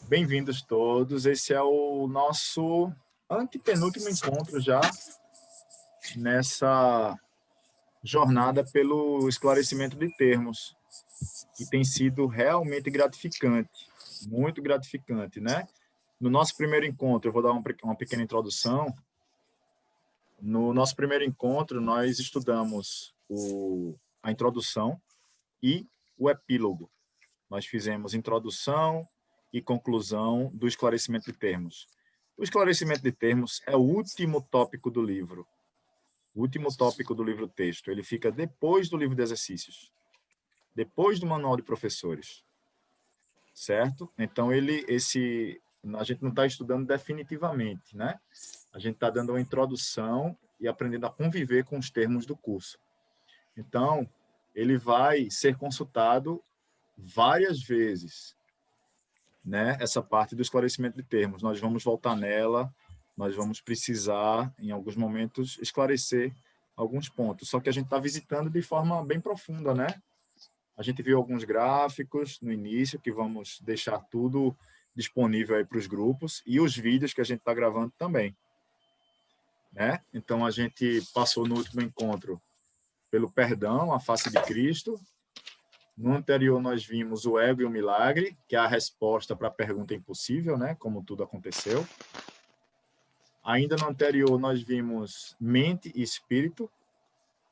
Bem-vindos todos. Esse é o nosso antepenúltimo encontro já nessa jornada pelo esclarecimento de termos, que tem sido realmente gratificante, muito gratificante, né? No nosso primeiro encontro, eu vou dar uma pequena introdução. No nosso primeiro encontro, nós estudamos a introdução e o epílogo. Nós fizemos introdução e conclusão do esclarecimento de termos. O esclarecimento de termos é o último tópico do livro, o último tópico do livro-texto. Ele fica depois do livro de exercícios, depois do manual de professores, certo? Então, a gente não está estudando definitivamente, né? A gente está dando uma introdução e aprendendo a conviver com os termos do curso. Então, ele vai ser consultado várias vezes, né? Essa parte do esclarecimento de termos. Nós vamos voltar nela, nós vamos precisar, em alguns momentos, esclarecer alguns pontos. Só que a gente está visitando de forma bem profunda, né? A gente viu alguns gráficos no início, que vamos deixar tudo disponível aí para os grupos, e os vídeos que a gente está gravando também, né? Então, a gente passou no último encontro pelo perdão, a face de Cristo. No anterior, nós vimos o ego e o milagre, que é a resposta para a pergunta impossível, né? Como tudo aconteceu. Ainda no anterior, nós vimos mente e espírito,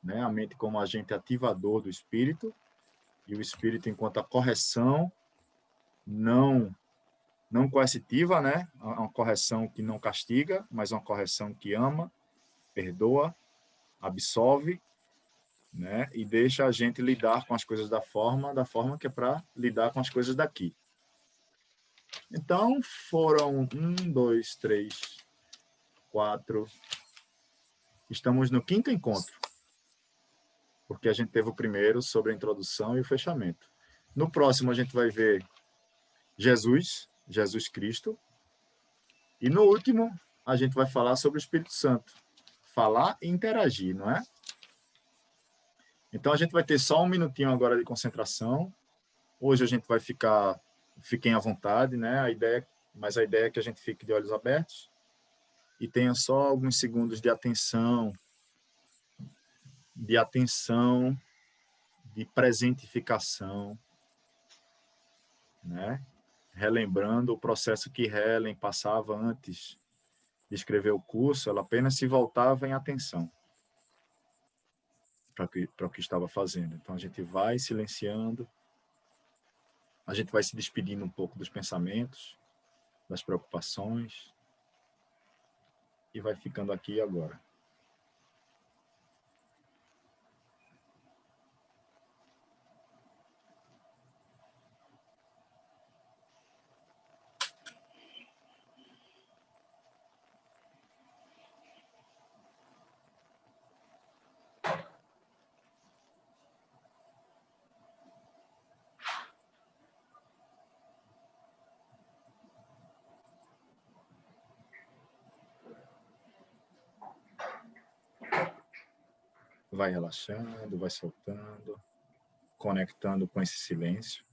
né? A mente como agente ativador do espírito, e o espírito enquanto a correção não coercitiva, né? Uma correção que não castiga, mas uma correção que ama, perdoa, absolve, né? E deixa a gente lidar com as coisas da forma que é para lidar com as coisas daqui. Então, foram 1, 2, 3, 4. Estamos no 5º encontro, porque a gente teve o primeiro sobre a introdução e o fechamento. No próximo, a gente vai ver Jesus Cristo. E no último, a gente vai falar sobre o Espírito Santo. Falar e interagir, não é? Então, a gente vai ter só um minutinho agora de concentração. Hoje a gente vai fiquem à vontade, né? Mas a ideia é que a gente fique de olhos abertos e tenha só alguns segundos de atenção, de presentificação, né? Relembrando o processo que Helen passava antes de escrever o curso, ela apenas se voltava em atenção para o que estava fazendo. Então, a gente vai silenciando, a gente vai se despedindo um pouco dos pensamentos, das preocupações, e vai ficando aqui e agora. Vai relaxando, vai soltando, conectando com esse silêncio.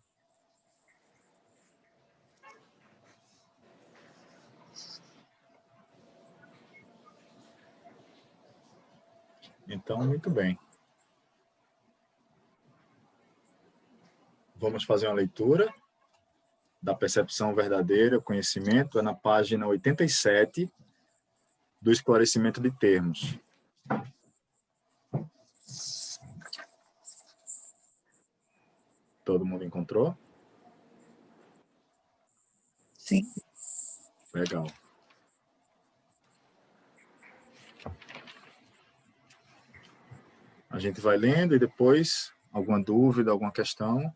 Então, muito bem. Vamos fazer uma leitura da percepção verdadeira, o conhecimento, é na página 87 do esclarecimento de termos. Todo mundo encontrou? Sim. Legal. A gente vai lendo e depois, alguma dúvida, alguma questão,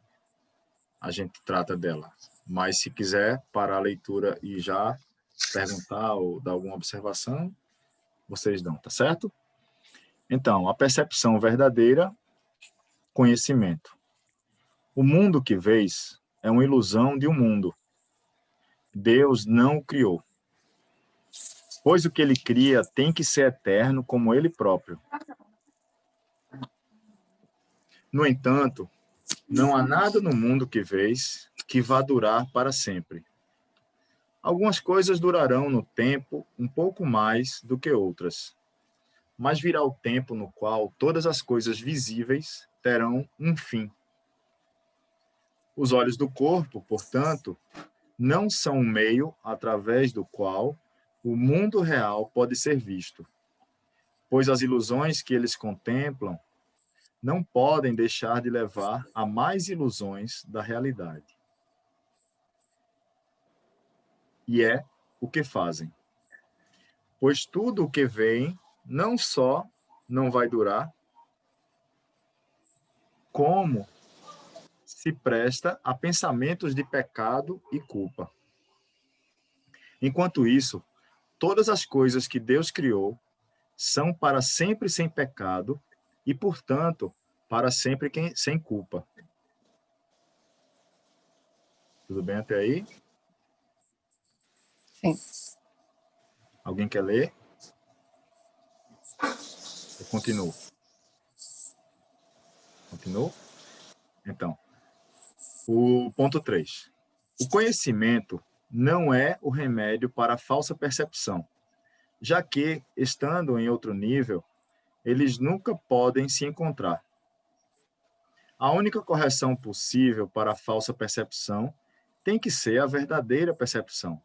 a gente trata dela. Mas se quiser parar a leitura e já perguntar ou dar alguma observação, vocês dão, tá certo? Então, a percepção verdadeira, conhecimento. O mundo que vês é uma ilusão de um mundo. Deus não o criou. Pois o que ele cria tem que ser eterno como ele próprio. No entanto, não há nada no mundo que vês que vá durar para sempre. Algumas coisas durarão no tempo um pouco mais do que outras, mas virá o tempo no qual todas as coisas visíveis terão um fim. Os olhos do corpo, portanto, não são um meio através do qual o mundo real pode ser visto, pois as ilusões que eles contemplam não podem deixar de levar a mais ilusões da realidade. E é o que fazem. Pois tudo o que veem não só não vai durar, como se presta a pensamentos de pecado e culpa. Enquanto isso, todas as coisas que Deus criou são para sempre sem pecado e, portanto, para sempre sem culpa. Tudo bem até aí? Sim. Alguém quer ler? Eu continuo. Continuo? Então, o ponto 3. O conhecimento não é o remédio para a falsa percepção, já que, estando em outro nível, eles nunca podem se encontrar. A única correção possível para a falsa percepção tem que ser a verdadeira percepção.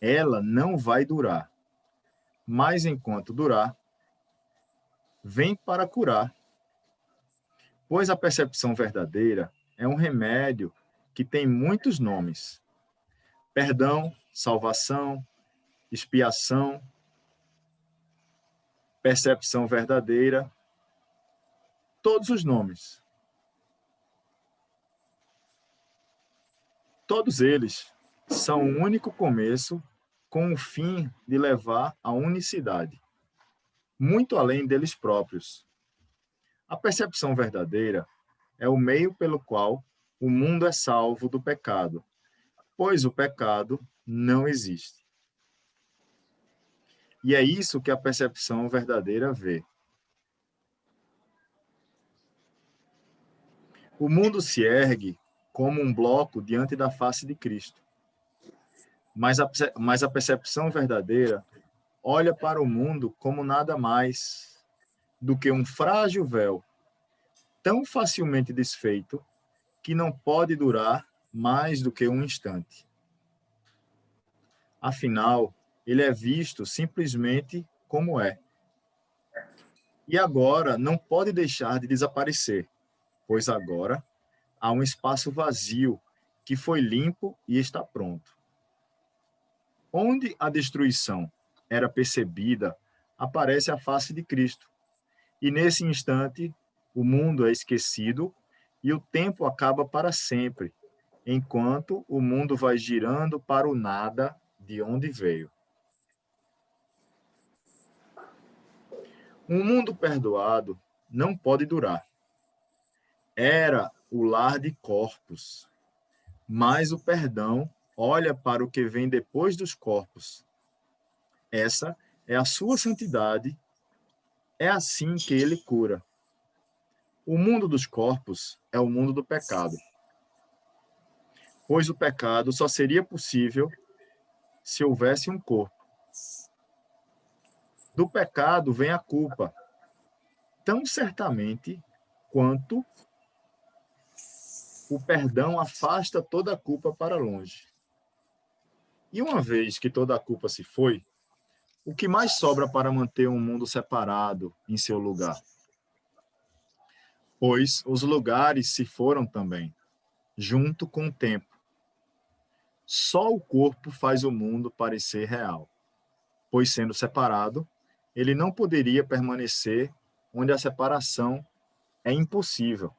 Ela não vai durar, mas enquanto durar, vem para curar. Pois a percepção verdadeira é um remédio que tem muitos nomes: perdão, salvação, expiação, percepção verdadeira, todos os nomes. Todos eles são um único começo com o fim de levar à unicidade, muito além deles próprios. A percepção verdadeira é o meio pelo qual o mundo é salvo do pecado, pois o pecado não existe. E é isso que a percepção verdadeira vê. O mundo se ergue como um bloco diante da face de Cristo. Mas a percepção verdadeira olha para o mundo como nada mais do que um frágil véu, tão facilmente desfeito que não pode durar mais do que um instante. Afinal, ele é visto simplesmente como é. E agora não pode deixar de desaparecer, pois agora há um espaço vazio que foi limpo e está pronto. Onde a destruição era percebida, aparece a face de Cristo. E nesse instante, o mundo é esquecido e o tempo acaba para sempre, enquanto o mundo vai girando para o nada de onde veio. Um mundo perdoado não pode durar. Era o lar de corpos, mas o perdão olha para o que vem depois dos corpos. Essa é a sua santidade, é assim que ele cura. O mundo dos corpos é o mundo do pecado, pois o pecado só seria possível se houvesse um corpo. Do pecado vem a culpa, tão certamente quanto o perdão afasta toda a culpa para longe. E uma vez que toda a culpa se foi, o que mais sobra para manter um mundo separado em seu lugar? Pois os lugares se foram também, junto com o tempo. Só o corpo faz o mundo parecer real, pois sendo separado, ele não poderia permanecer onde a separação é impossível.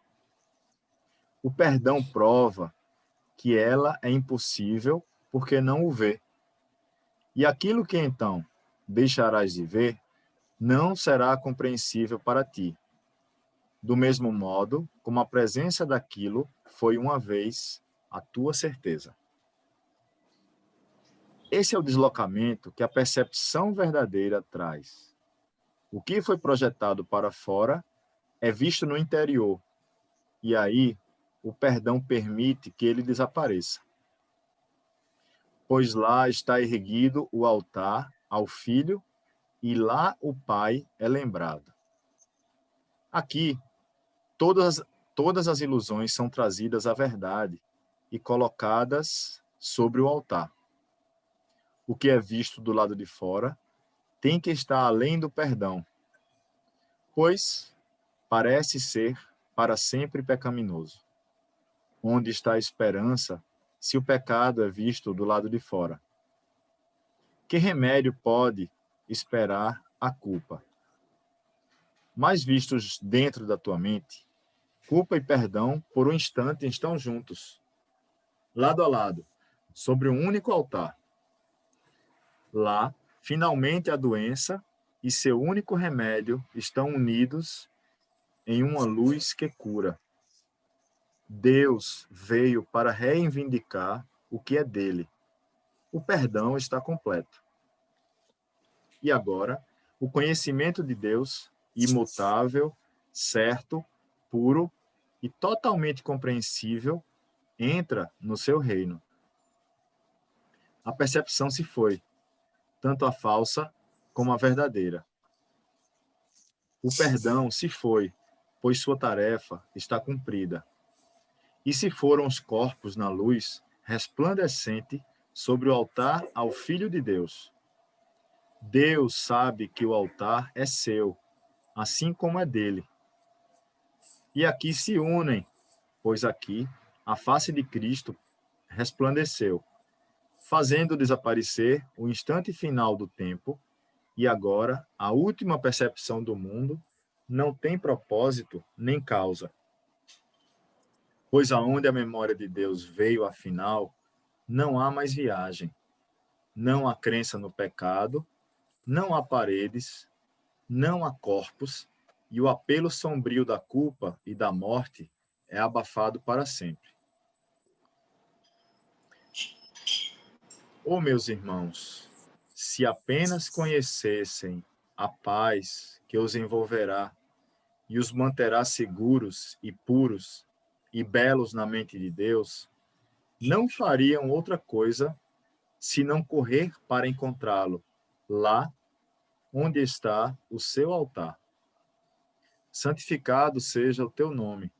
O perdão prova que ela é impossível porque não o vê. E aquilo que então deixarás de ver não será compreensível para ti, do mesmo modo como a presença daquilo foi uma vez a tua certeza. Esse é o deslocamento que a percepção verdadeira traz. O que foi projetado para fora é visto no interior, e aí o perdão permite que ele desapareça, pois lá está erguido o altar ao Filho e lá o Pai é lembrado. Aqui, todas as ilusões são trazidas à verdade e colocadas sobre o altar. O que é visto do lado de fora tem que estar além do perdão, pois parece ser para sempre pecaminoso. Onde está a esperança se o pecado é visto do lado de fora? Que remédio pode esperar a culpa? Mas vistos dentro da tua mente, culpa e perdão por um instante estão juntos, lado a lado, sobre um único altar. Lá, finalmente a doença e seu único remédio estão unidos em uma luz que cura. Deus veio para reivindicar o que é dele. O perdão está completo. E agora, o conhecimento de Deus, imutável, certo, puro e totalmente compreensível, entra no seu reino. A percepção se foi, tanto a falsa como a verdadeira. O perdão se foi, pois sua tarefa está cumprida. E se foram os corpos na luz resplandecente sobre o altar ao Filho de Deus. Deus sabe que o altar é seu, assim como é dele. E aqui se unem, pois aqui a face de Cristo resplandeceu, fazendo desaparecer o instante final do tempo, e agora a última percepção do mundo não tem propósito nem causa. Pois aonde a memória de Deus veio afinal, não há mais viagem, não há crença no pecado, não há paredes, não há corpos, e o apelo sombrio da culpa e da morte é abafado para sempre. Oh, meus irmãos, se apenas conhecessem a paz que os envolverá e os manterá seguros e puros e belos na mente de Deus, não fariam outra coisa senão correr para encontrá-lo lá onde está o seu altar. Santificado seja o teu nome.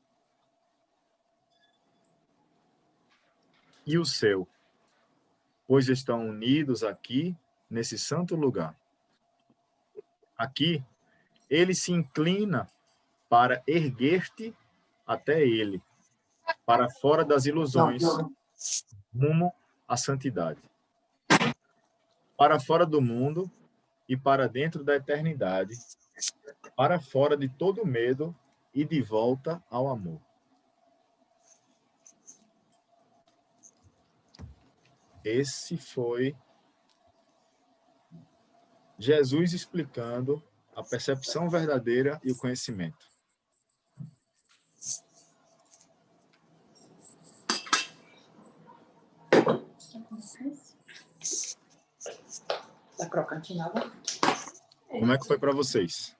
E o seu, pois estão unidos aqui nesse santo lugar. Aqui, ele se inclina para erguer-te até ele, para fora das ilusões, rumo à santidade. Para fora do mundo e para dentro da eternidade, para fora de todo medo e de volta ao amor. Esse foi Jesus explicando a percepção verdadeira e o conhecimento. Tá crocante nada? Como é que foi para vocês?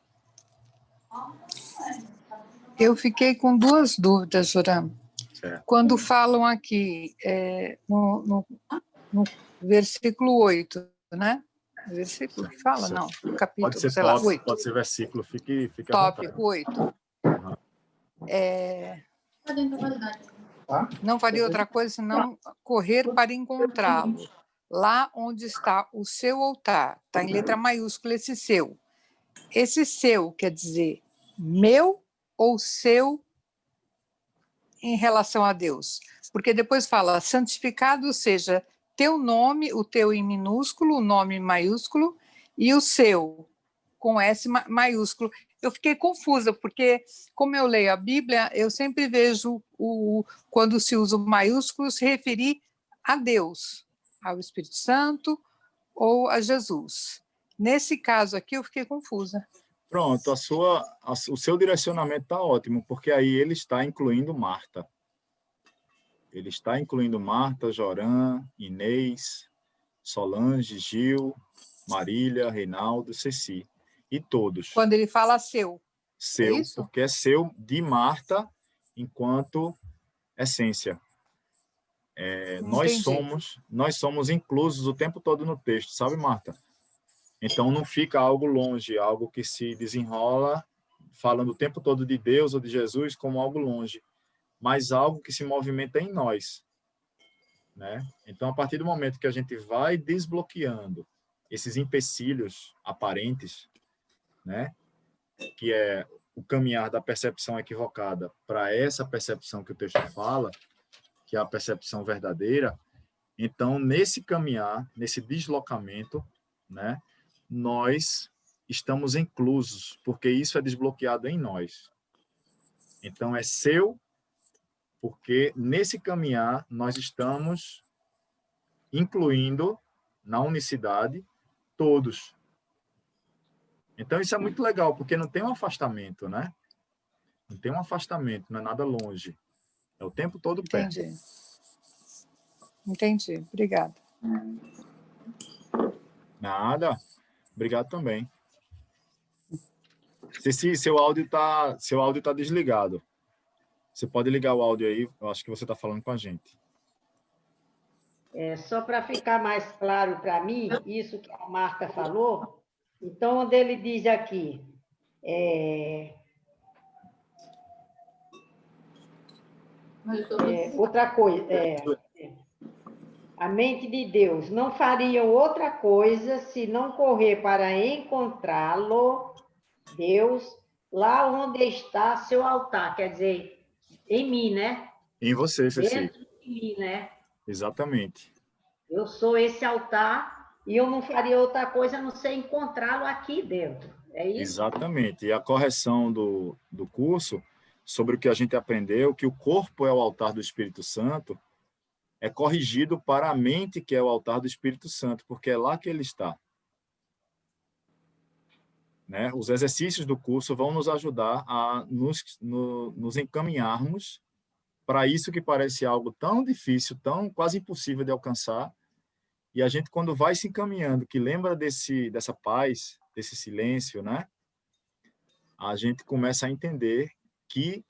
Eu fiquei com duas dúvidas, Joram. Certo. Quando falam aqui no versículo 8, né? Versículo que fala? Não, capítulo, Pode ser sei lá, tópico, 8. pode ser versículo, fique à Tópico vontade. 8. Não faria outra coisa senão correr para encontrá-lo, lá onde está o seu altar. Está em letra maiúscula esse seu. Esse seu quer dizer meu ou seu em relação a Deus? Porque depois fala, santificado seja teu nome, o teu em minúsculo, o nome em maiúsculo, e o seu, com S maiúsculo. Eu fiquei confusa, porque, como eu leio a Bíblia, eu sempre vejo, quando se usa o maiúsculo, se referir a Deus, ao Espírito Santo ou a Jesus. Nesse caso aqui, eu fiquei confusa. Pronto, o seu direcionamento está ótimo, porque aí ele está incluindo Marta. Ele está incluindo Marta, Joram, Inês, Solange, Gil, Marília, Reinaldo, Ceci. E todos. Quando ele fala seu. Seu, é isso? porque é seu de Marta, enquanto essência. Nós somos inclusos o tempo todo no texto, sabe, Marta? Então, não fica algo longe, algo que se desenrola falando o tempo todo de Deus ou de Jesus como algo longe, mas algo que se movimenta em nós, né? Então, a partir do momento que a gente vai desbloqueando esses empecilhos aparentes, né? Que é o caminhar da percepção equivocada para essa percepção que o texto fala, que é a percepção verdadeira. Então, nesse caminhar, nesse deslocamento, né, nós estamos inclusos, porque isso é desbloqueado em nós. Então, é seu, porque nesse caminhar nós estamos incluindo na unicidade todos. Então, isso é muito legal, porque não tem um afastamento, né? Não tem um afastamento, não é nada longe. É o tempo todo perto. Entendi. Obrigada. Nada. Obrigado também. Ceci, seu áudio tá desligado. Você pode ligar o áudio aí, eu acho que você está falando com a gente. Só para ficar mais claro para mim, isso que a Marta falou, então, onde ele diz aqui, outra coisa, a mente de Deus não faria outra coisa se não correr para encontrá-lo, Deus, lá onde está seu altar, quer dizer, em mim, né? Em você, Ceci. Dentro de mim, né? Exatamente. Eu sou esse altar e eu não faria outra coisa a não ser encontrá-lo aqui dentro. É isso? Exatamente. E a correção do curso sobre o que a gente aprendeu, que o corpo é o altar do Espírito Santo, é corrigido para a mente, que é o altar do Espírito Santo, porque é lá que ele está. Né? Os exercícios do curso vão nos ajudar a nos encaminharmos para isso que parece algo tão difícil, tão quase impossível de alcançar. E a gente, quando vai se encaminhando, que lembra dessa paz, desse silêncio, né? A gente começa a entender que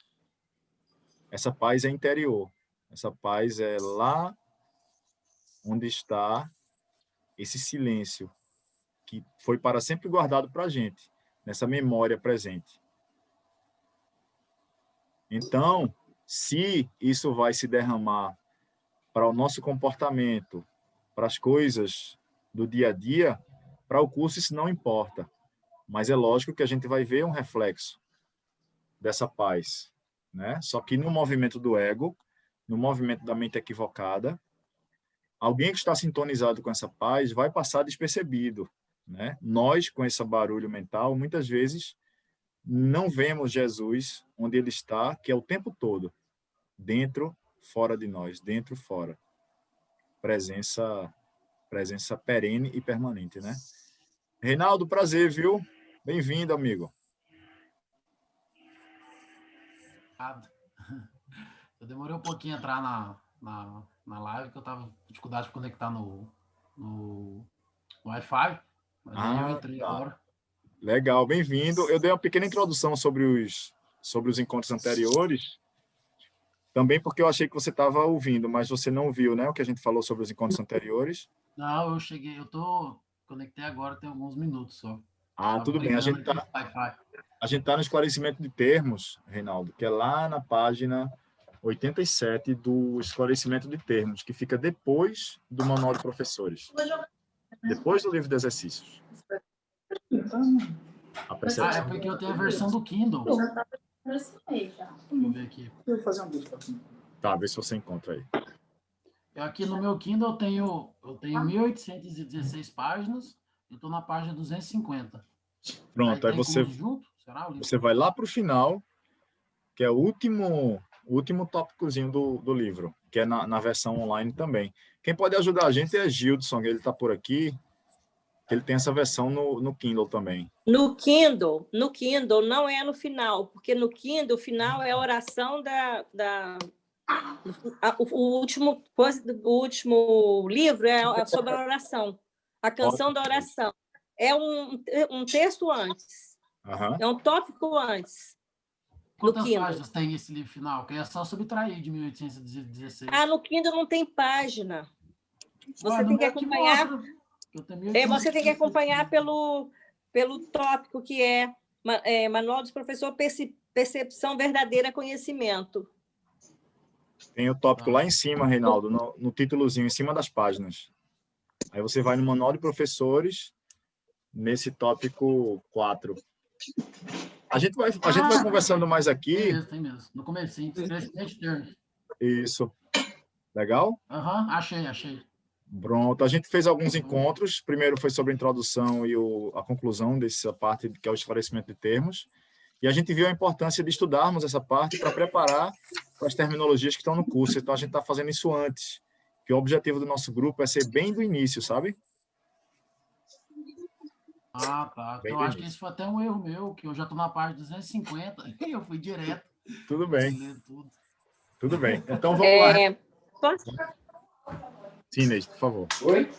essa paz é interior. Essa paz é lá onde está esse silêncio, que foi para sempre guardado para a gente, nessa memória presente. Então, se isso vai se derramar para o nosso comportamento, para as coisas do dia a dia, para o curso isso não importa. Mas é lógico que a gente vai ver um reflexo dessa paz, né? Só que no movimento do ego, no movimento da mente equivocada, alguém que está sintonizado com essa paz vai passar despercebido, né? Nós, com esse barulho mental, muitas vezes não vemos Jesus onde ele está, que é o tempo todo, dentro, fora de nós, dentro, fora. Presença perene e permanente, né? Reinaldo, prazer, viu? Bem-vindo, amigo. Eu demorei um pouquinho a entrar na live, que eu estava com dificuldade de conectar no Wi-Fi, mas aí eu entrei agora. Legal, bem-vindo. Eu dei uma pequena introdução sobre os encontros anteriores, também porque eu achei que você estava ouvindo, mas você não ouviu, né, o que a gente falou sobre os encontros anteriores? Não, conectei agora, tem alguns minutos só. Tudo bem. A gente está no esclarecimento de termos, Reinaldo, que é lá na página 87 do esclarecimento de termos, que fica depois do manual de professores, depois do livro de exercícios. É porque eu tenho a versão do Kindle. Deixa eu ver aqui. Tá, vê se você encontra aí. Aqui no meu Kindle eu tenho 1.816 páginas, eu estou na página 250. Pronto, aí você vai lá para o final, que é o último tópicozinho do livro, que é na versão online também. Quem pode ajudar a gente é Gildson, ele está por aqui, que ele tem essa versão no Kindle também. No Kindle não é no final, porque no Kindle o final é a oração o último livro é sobre a oração, a canção da oração. É um texto antes, é um tópico antes. Quantas Kindle. páginas tem esse livro final? Que é só subtrair de 1816. Ah, no Kindle não tem página. Você No tem que meu acompanhar. mostra. Eu tenho Você tem que 1816. acompanhar pelo tópico que é Manual dos Professores Percepção Verdadeira Conhecimento. Tem o tópico lá em cima, Reinaldo, no títulozinho, em cima das páginas. Aí você vai no Manual de Professores, nesse tópico 4. A gente vai conversando mais aqui. Tem mesmo. No comecinho. Crescimento de termos. Isso. Legal? Achei. Pronto. A gente fez alguns encontros. Primeiro foi sobre a introdução e a conclusão dessa parte, que é o esclarecimento de termos. E a gente viu a importância de estudarmos essa parte para preparar para as terminologias que estão no curso. Então, a gente está fazendo isso antes. Que o objetivo do nosso grupo é ser bem do início, sabe? Ah, tá. Bem Então, do acho que início. esse foi até um erro meu, que eu já estou na parte 250 e eu fui direto. Tudo bem. Lendo tudo. Tudo bem. Então, vamos lá. Posso? Sim, Inês, por favor. Oi?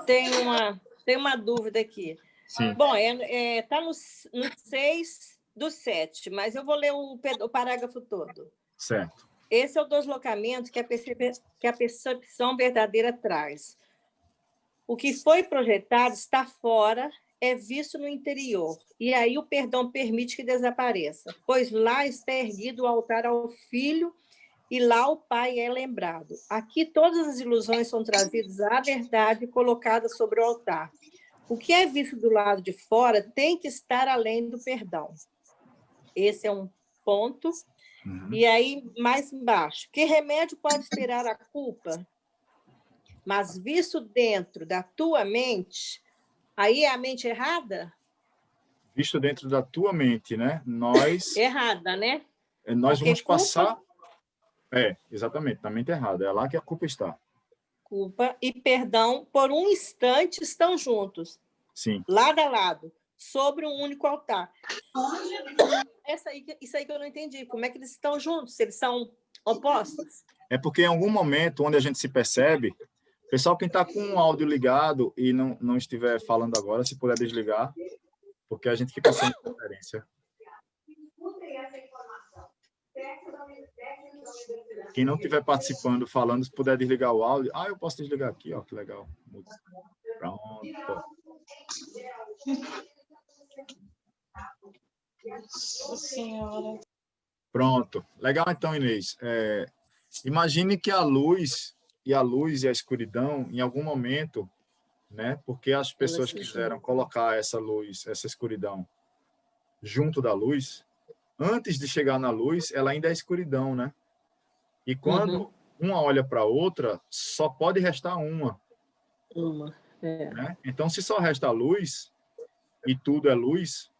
Tem uma dúvida aqui. Sim. Bom, está no 6 do 7, mas eu vou ler o parágrafo todo. Certo. Esse é o deslocamento que a percepção verdadeira traz. O que foi projetado está fora, é visto no interior, e aí o perdão permite que desapareça, pois lá está erguido o altar ao Filho, e lá o Pai é lembrado. Aqui todas as ilusões são trazidas à verdade e colocadas sobre o altar. O que é visto do lado de fora tem que estar além do perdão. Esse é um ponto. Uhum. E aí, mais embaixo, que remédio pode esperar a culpa? Mas visto dentro da tua mente, aí é a mente errada? Visto dentro da tua mente, né? Nós Errada, né? vamos Porque passar... exatamente, na mente errada. É lá que a culpa está. Culpa e perdão, por um instante, estão juntos. Sim. Lado a lado, sobre um único altar. Isso aí que eu não entendi. Como é que eles estão juntos? Se eles são opostos? É porque em algum momento onde a gente se percebe, pessoal, quem está com o áudio ligado e não estiver falando agora, se puder desligar, porque a gente fica sem referência. Quem não estiver participando, falando, se puder desligar o áudio. Eu posso desligar aqui, ó, que legal. Pronto. Senhora. Pronto. Legal, então, Inês. Imagine que a luz e a escuridão, em algum momento, né? Porque as pessoas quiseram colocar essa luz, essa escuridão, junto da luz. Antes de chegar na luz, ela ainda é escuridão, né? E quando uma olha para a outra, só pode restar uma. Né? Então, se só resta a luz, e tudo é luz,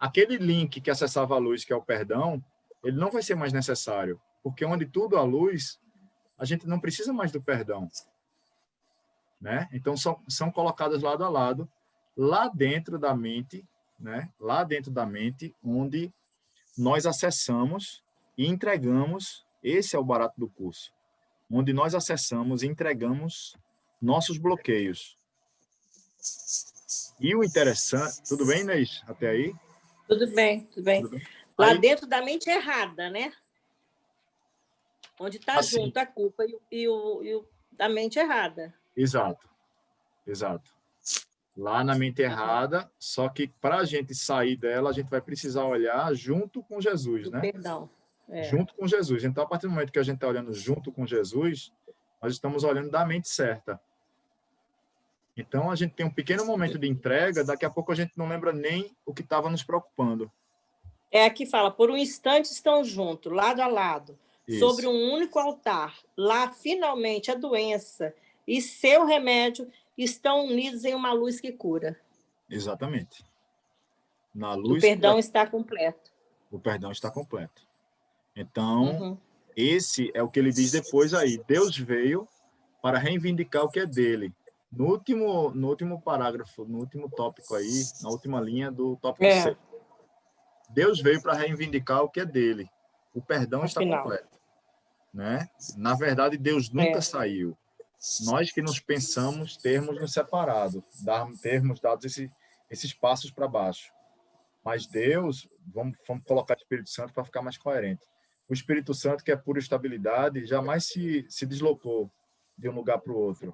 aquele link que acessava a luz, que é o perdão, ele não vai ser mais necessário. Porque onde tudo há luz, a gente não precisa mais do perdão. Né? Então, são colocadas lado a lado, lá dentro da mente, né? Lá dentro da mente, onde nós acessamos e entregamos, esse é o barato do curso, onde nós acessamos e entregamos nossos bloqueios. E o interessante... Tudo bem, Inês? Até aí? Tudo bem, tudo bem. Tudo bem? Lá Aí, dentro da mente errada, né? Onde está assim, junto a culpa e da mente errada. Exato. Lá na mente errada, só que para a gente sair dela, a gente vai precisar olhar junto com Jesus, né? Perdão. Junto com Jesus. Então, a partir do momento que a gente está olhando junto com Jesus, nós estamos olhando da mente certa. Então, a gente tem um pequeno momento de entrega, daqui a pouco a gente não lembra nem o que estava nos preocupando. Aqui fala, por um instante estão juntos, lado a lado, Isso. sobre um único altar. Lá, finalmente, a doença e seu remédio estão unidos em uma luz que cura. Exatamente. Na luz, o perdão está completo. O perdão está completo. Então, esse é o que ele diz depois aí. Deus veio para reivindicar o que é dele. No último parágrafo, no último tópico aí, na última linha do tópico 6. Deus veio para reivindicar o que é dele. O perdão está completo. Né? Na verdade, Deus nunca saiu. Nós que nos pensamos termos nos separado, termos dado esses passos para baixo. Mas Deus, vamos colocar o Espírito Santo para ficar mais coerente. O Espírito Santo, que é pura estabilidade, jamais se deslocou de um lugar para o outro.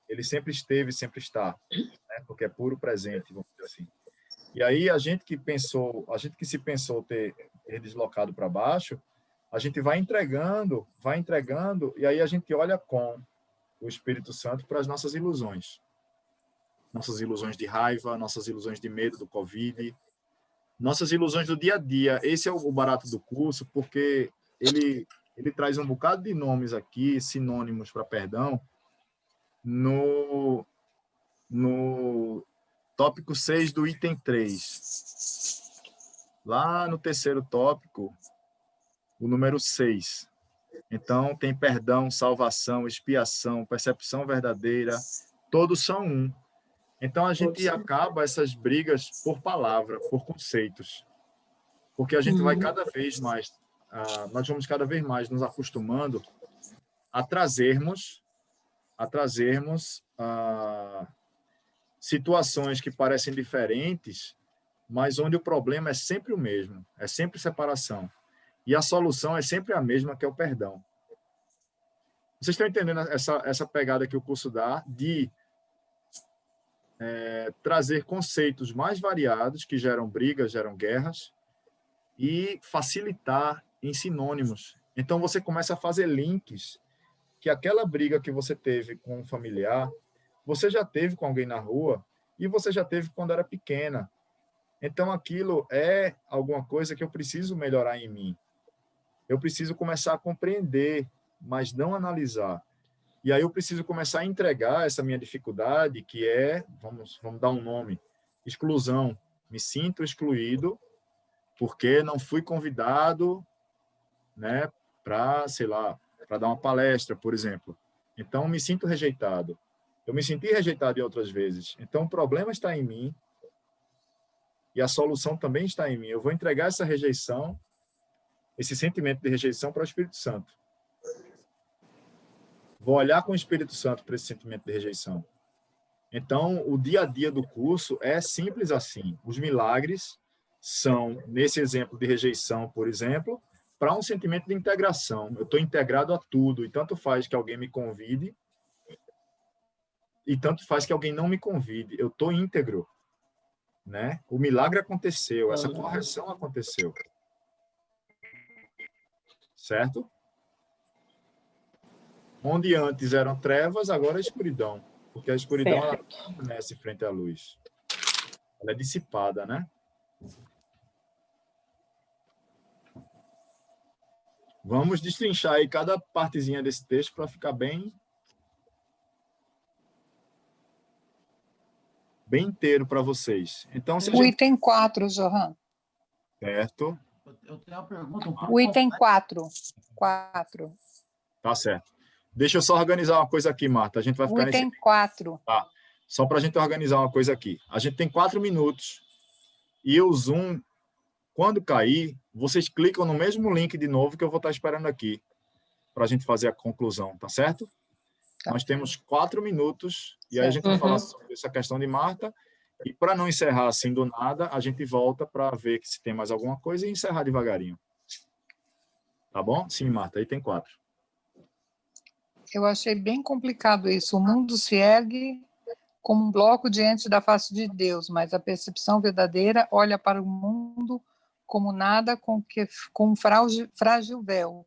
Ele sempre esteve, sempre está, né? Porque é puro presente, vamos dizer assim. E aí a gente que se pensou ter deslocado para baixo, a gente vai entregando, e aí a gente olha com o Espírito Santo para as nossas ilusões de raiva, nossas ilusões de medo do Covid, nossas ilusões do dia a dia. Esse é o barato do curso, porque ele traz um bocado de nomes aqui, sinônimos para perdão, no tópico 6 do item 3. Lá no terceiro tópico, o número 6. Então, tem perdão, salvação, expiação, percepção verdadeira, todos são um. Então, a gente acaba essas brigas por palavra, por conceitos. Porque a gente vai cada vez mais, nós vamos cada vez mais nos acostumando a trazermos situações que parecem diferentes, mas onde o problema é sempre o mesmo, é sempre separação. E a solução é sempre a mesma, que é o perdão. Vocês estão entendendo essa pegada que o curso dá de trazer conceitos mais variados, que geram brigas, geram guerras, e facilitar em sinônimos. Então, você começa a fazer links que aquela briga que você teve com um familiar, você já teve com alguém na rua, e você já teve quando era pequena. Então, aquilo é alguma coisa que eu preciso melhorar em mim. Eu preciso começar a compreender, mas não analisar. E aí eu preciso começar a entregar essa minha dificuldade, que é, vamos dar um nome, exclusão. Me sinto excluído porque não fui convidado, né, para, sei lá, para dar uma palestra, por exemplo. Então, me sinto rejeitado. Eu me senti rejeitado em outras vezes. Então, o problema está em mim e a solução também está em mim. Eu vou entregar essa rejeição, esse sentimento de rejeição para o Espírito Santo. Vou olhar com o Espírito Santo para esse sentimento de rejeição. Então, o dia a dia do curso é simples assim. Os milagres são, nesse exemplo de rejeição, por exemplo, para um sentimento de integração. Eu estou integrado a tudo, e tanto faz que alguém me convide, e tanto faz que alguém não me convide. Eu estou íntegro, né? O milagre aconteceu, essa correção aconteceu. Certo? Onde antes eram trevas, agora é escuridão. Porque a escuridão ela não permanece frente à luz. Ela é dissipada, né? Vamos destrinchar aí cada partezinha desse texto para ficar bem inteiro para vocês. Então, o item 4, Johan. Certo. Eu tenho uma pergunta um pouco... O item 4. 4. Tá certo. Deixa eu só organizar uma coisa aqui, Marta. A gente vai ficar o item 4. Tá. Só para a gente organizar uma coisa aqui. A gente tem 4 minutos e o Zoom, quando cair, vocês clicam no mesmo link de novo que eu vou estar esperando aqui para a gente fazer a conclusão, tá certo? Tá. Nós temos 4 minutos e aí a gente vai falar sobre essa questão de Marta e para não encerrar assim do nada, a gente volta para ver se tem mais alguma coisa e encerrar devagarinho. Tá bom? Sim, Marta, aí tem 4. Eu achei bem complicado isso. O mundo se ergue como um bloco diante da face de Deus, mas a percepção verdadeira olha para o mundo como nada com um frágil véu,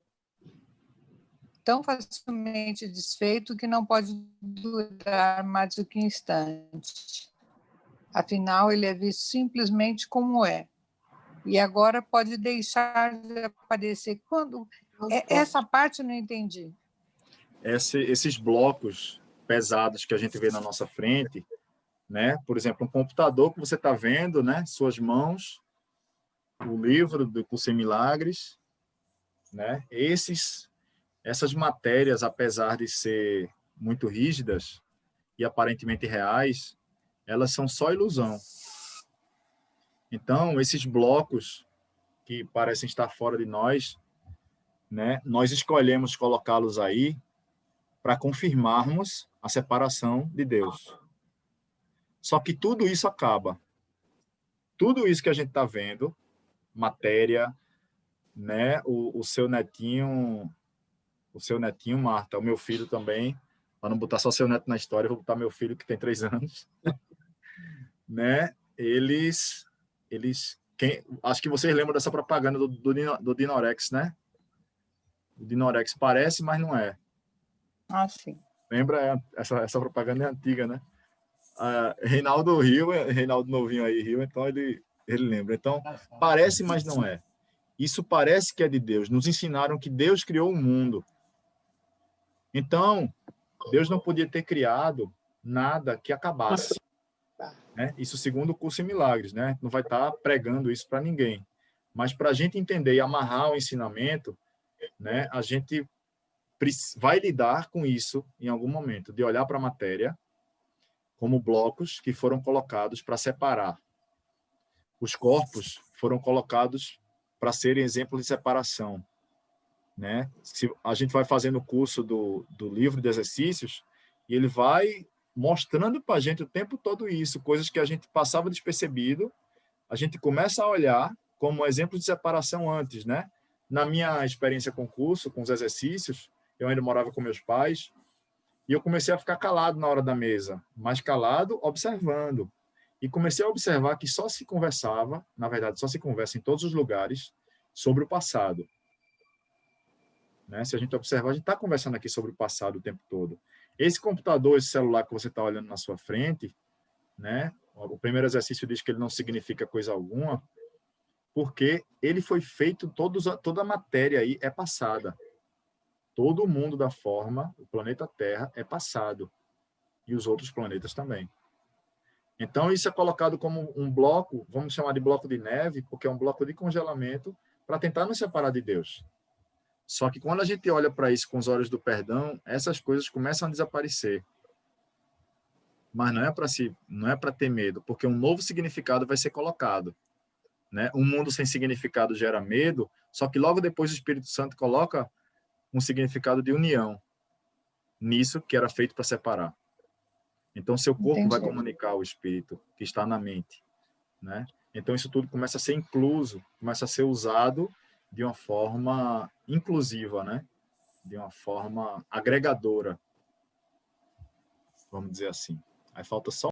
tão facilmente desfeito que não pode durar mais do que um instante. Afinal, ele é visto simplesmente como é. E agora pode deixar de aparecer. Quando essa parte eu não entendi. Esses blocos pesados que a gente vê na nossa frente, né? Por exemplo, um computador que você está vendo, né? Suas mãos, o livro do Curso em Milagres, né? Essas matérias, apesar de ser muito rígidas e aparentemente reais, elas são só ilusão. Então, esses blocos que parecem estar fora de nós, né? Nós escolhemos colocá-los aí para confirmarmos a separação de Deus. Só que tudo isso acaba. tudo isso que a gente está vendo, matéria, né? O seu netinho, Marta, o meu filho também, para não botar só seu neto na história, eu vou botar meu filho que tem 3 anos, né? Acho que vocês lembram dessa propaganda do Dinorex, né? O Dinorex parece, mas não é. Ah, sim. Lembra? Essa propaganda é antiga, né? Reinaldo riu, Reinaldo novinho aí riu, então ele lembra. Então, parece, mas não é. Isso parece que é de Deus. Nos ensinaram que Deus criou o mundo. Então, Deus não podia ter criado nada que acabasse. Né? Isso segundo o curso em milagres, né? Não vai estar pregando isso para ninguém. Mas para a gente entender e amarrar o ensinamento, né? A gente vai lidar com isso em algum momento, de olhar para a matéria como blocos que foram colocados para separar. Os corpos foram colocados para serem exemplos de separação, né? Se a gente vai fazendo o curso do livro de exercícios, e ele vai mostrando para a gente o tempo todo isso, coisas que a gente passava despercebido, a gente começa a olhar como exemplo de separação antes, né? Na minha experiência com o curso, com os exercícios, eu ainda morava com meus pais, e eu comecei a ficar calado na hora da mesa, mas calado, observando. E comecei a observar que só se conversava, na verdade, só se conversa em todos os lugares, sobre o passado. Né? Se a gente observar, a gente está conversando aqui sobre o passado o tempo todo. Esse computador, esse celular que você está olhando na sua frente, né? O primeiro exercício diz que ele não significa coisa alguma, porque ele foi feito, toda a matéria aí é passada. Todo o mundo da forma, o planeta Terra, é passado. E os outros planetas também. Então, isso é colocado como um bloco, vamos chamar de bloco de neve, porque é um bloco de congelamento para tentar nos separar de Deus. Só que quando a gente olha para isso com os olhos do perdão, essas coisas começam a desaparecer. Mas não é para ter medo, porque um novo significado vai ser colocado. Né? Um mundo sem significado gera medo, só que logo depois o Espírito Santo coloca um significado de união nisso que era feito para separar. Então, seu corpo vai comunicar o espírito que está na mente, né? Então, isso tudo começa a ser incluso, começa a ser usado de uma forma inclusiva, né? De uma forma agregadora, vamos dizer assim. Aí falta só